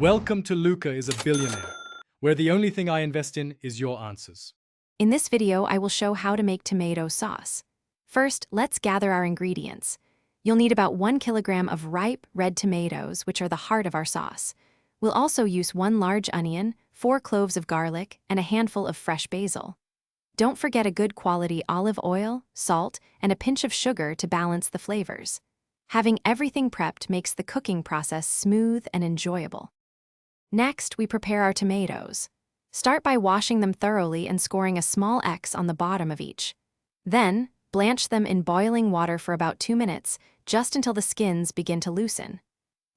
Welcome to Luca is a Billionaire, where the only thing I invest in is your answers. In this video, I will show how to make tomato sauce. First, let's gather our ingredients. You'll need about 1 kilogram of ripe red tomatoes, which are the heart of our sauce. We'll also use 1 large onion, 4 cloves of garlic, and a handful of fresh basil. Don't forget a good quality olive oil, salt, and a pinch of sugar to balance the flavors. Having everything prepped makes the cooking process smooth and enjoyable. Next, we prepare our tomatoes. Start by washing them thoroughly and scoring a small X on the bottom of each. Then, blanch them in boiling water for about 2 minutes, just until the skins begin to loosen.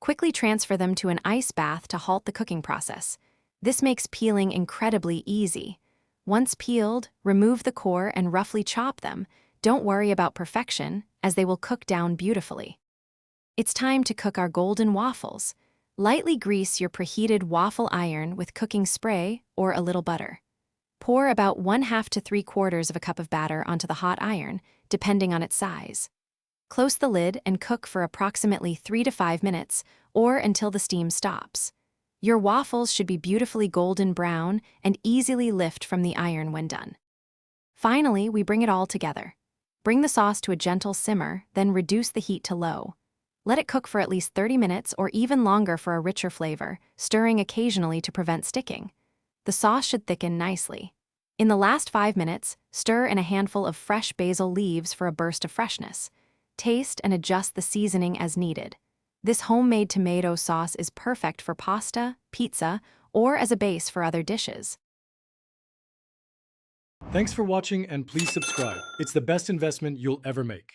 Quickly transfer them to an ice bath to halt the cooking process. This makes peeling incredibly easy. Once peeled, remove the core and roughly chop them. Don't worry about perfection, as they will cook down beautifully. It's time to cook our golden waffles. Lightly grease your preheated waffle iron with cooking spray or a little butter. Pour about 1/2 to 3/4 of a cup of batter onto the hot iron, depending on its size. Close the lid and cook for approximately 3 to 5 minutes, or until the steam stops. Your waffles should be beautifully golden brown and easily lift from the iron when done. Finally, we bring it all together. Bring the sauce to a gentle simmer, then reduce the heat to low. Let it cook for at least 30 minutes or even longer for a richer flavor, stirring occasionally to prevent sticking. The sauce should thicken nicely. In the last 5 minutes, stir in a handful of fresh basil leaves for a burst of freshness. Taste and adjust the seasoning as needed. This homemade tomato sauce is perfect for pasta, pizza, or as a base for other dishes. Thanks for watching and please subscribe. It's the best investment you'll ever make.